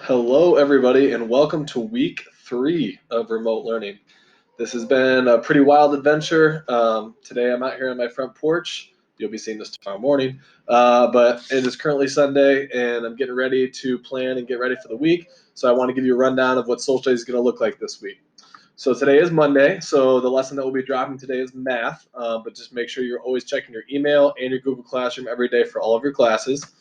Hello, everybody, and welcome to week 3 of remote learning. This has been a pretty wild adventure. Today I'm out here on my front porch. You'll be seeing this tomorrow morning, but it is currently Sunday, and I'm getting ready to plan and get ready for the week. So I want to give you a rundown of what Social Studies is going to look like this week. So today is Monday, so the lesson that we'll be dropping today is math, but just make sure you're always checking your email and your Google Classroom every day for all of your classes.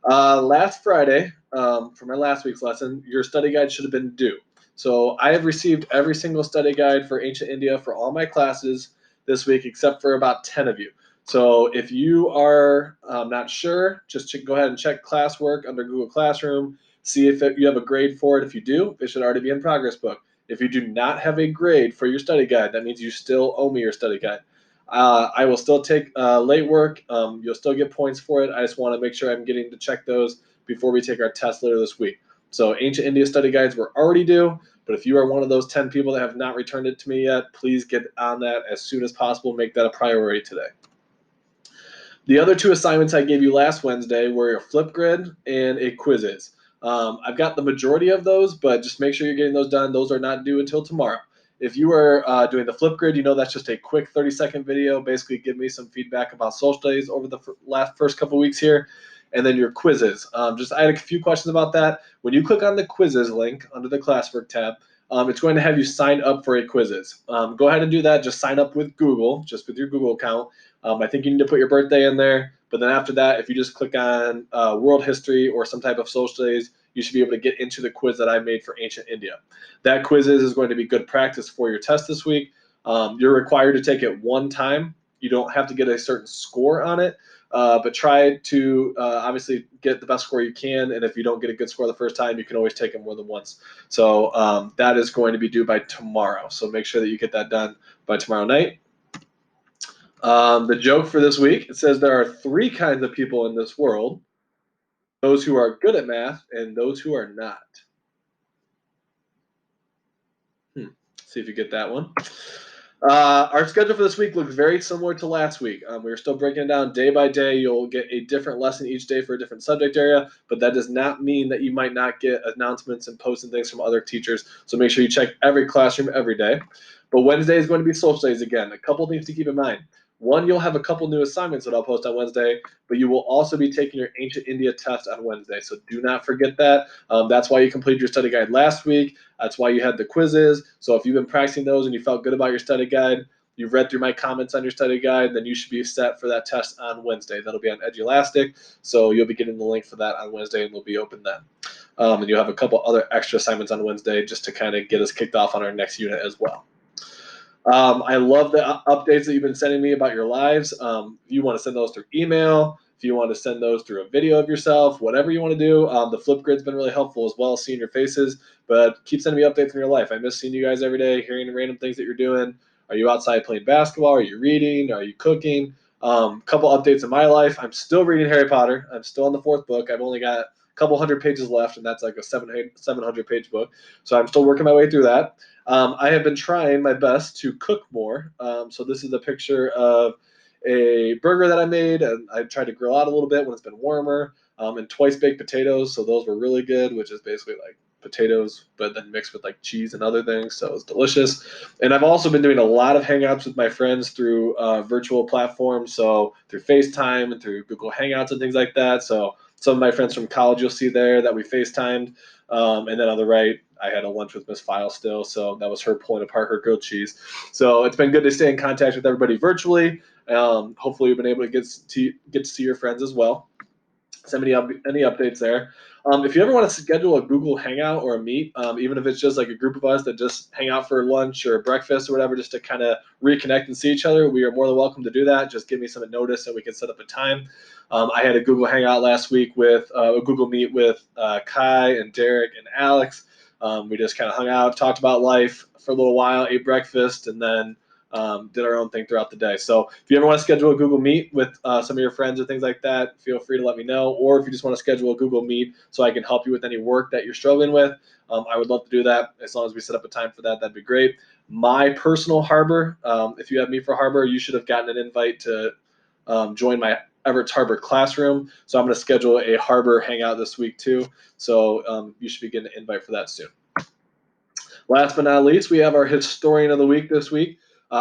Last Friday, for my last week's lesson, your study guide should have been due. So I have received every single study guide for Ancient India for all my classes this week, except for about 10 of you. So if you are not sure, just go ahead and check classwork under Google Classroom, see if you have a grade for it. If you do, it should already be in progress book. If you do not have a grade for your study guide, that means you still owe me your study guide. I will still take late work. You'll still get points for it. I just want to make sure I'm getting to check those before we take our test later this week. So Ancient India study guides were already due, but if you are one of those 10 people that have not returned it to me yet, please get on that as soon as possible. Make that a priority today. The other 2 assignments I gave you last Wednesday were a Flipgrid and a Quizzes. I've got the majority of those, but just make sure you're getting those done. Those are not due until tomorrow. If you are doing the Flipgrid, you know that's just a quick 30-second video. Basically, give me some feedback about social studies over the first couple weeks here. And then your quizzes. I had a few questions about that. When you click on the quizzes link under the classwork tab, it's going to have you sign up for a quizzes. Go ahead and do that. Just sign up with Google, just with your Google account. I think you need to put your birthday in there. But then after that, if you just click on world history or some type of social studies, you should be able to get into the quiz that I made for Ancient India. That quizzes is going to be good practice for your test this week. You're required to take it one time. You don't have to get a certain score on it, but try to obviously get the best score you can. And if you don't get a good score the first time, you can always take it more than once. So that is going to be due by tomorrow. So make sure that you get that done by tomorrow night. The joke for this week, it says there are 3 kinds of people in this world: those who are good at math and those who are not. See if you get that one. Our schedule for this week looks very similar to last week. We're still breaking it down day by day. You'll get a different lesson each day for a different subject area, but that does not mean that you might not get announcements and posts and things from other teachers. So make sure you check every classroom every day. But Wednesday is going to be social studies again. A couple things to keep in mind. One, you'll have a couple new assignments that I'll post on Wednesday, but you will also be taking your Ancient India test on Wednesday. So do not forget that. That's why you completed your study guide last week. That's why you had the quizzes. So if you've been practicing those and you felt good about your study guide, you've read through my comments on your study guide, then you should be set for that test on Wednesday. That'll be on Edulastic. So you'll be getting the link for that on Wednesday, and we'll be open then. And you'll have a couple other extra assignments on Wednesday just to kind of get us kicked off on our next unit as well. I love the updates that you've been sending me about your lives. If you want to send those through email, if you want to send those through a video of yourself, whatever you want to do, the Flipgrid's been really helpful as well, seeing your faces. But keep sending me updates from your life. I miss seeing you guys every day, hearing random things that you're doing. Are you outside playing basketball? Are you reading? Are you cooking? Couple updates in my life. I'm still reading Harry Potter. I'm still on the 4th book. I've only got a couple hundred pages left, and that's like a 700-page book. So I'm still working my way through that. I have been trying my best to cook more. So this is a picture of a burger that I made, and I tried to grill out a little bit when it's been warmer, and twice baked potatoes. So those were really good, which is basically like potatoes, but then mixed with like cheese and other things. So it was delicious. And I've also been doing a lot of hangouts with my friends through virtual platforms. So through FaceTime and through Google Hangouts and things like that. So some of my friends from college you'll see there that we FaceTimed. And then on the right, I had a lunch with Miss File still, so that was her pulling apart her grilled cheese. So it's been good to stay in contact with everybody virtually. Hopefully, you've been able to get to see your friends as well. Send me any updates there. If you ever want to schedule a Google Hangout or a Meet, even if it's just like a group of us that just hang out for lunch or breakfast or whatever, just to kind of reconnect and see each other, we are more than welcome to do that. Just give me some notice and we can set up a time. I had a Google Hangout last week with a Google Meet with Kai and Derek and Alex. We just kind of hung out, talked about life for a little while, ate breakfast, and then did our own thing throughout the day. So if you ever want to schedule a Google Meet with some of your friends or things like that, feel free to let me know. Or if you just want to schedule a Google Meet so I can help you with any work that you're struggling with, I would love to do that. As long as we set up a time for that, that'd be great. My personal Harbor, if you have me for Harbor, you should have gotten an invite to join my Everett's Harbor Classroom. So I'm going to schedule a Harbor hangout this week too. So you should be getting an invite for that soon. Last but not least, we have our historian of the week this week.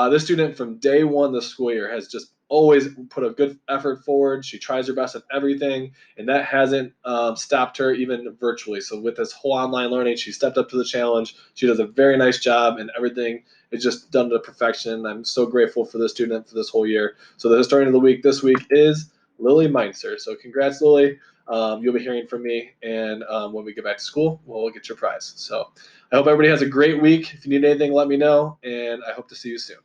This student from day one this school year has just always put a good effort forward. She tries her best at everything, and that hasn't stopped her even virtually. So with this whole online learning, she stepped up to the challenge. She does a very nice job, and everything is just done to perfection. I'm so grateful for this student for this whole year. So the historian of the week this week is Lily Meinzer. So congrats, Lily. You'll be hearing from me, and when we get back to school, we'll get your prize. So I hope everybody has a great week. If you need anything, let me know, and I hope to see you soon.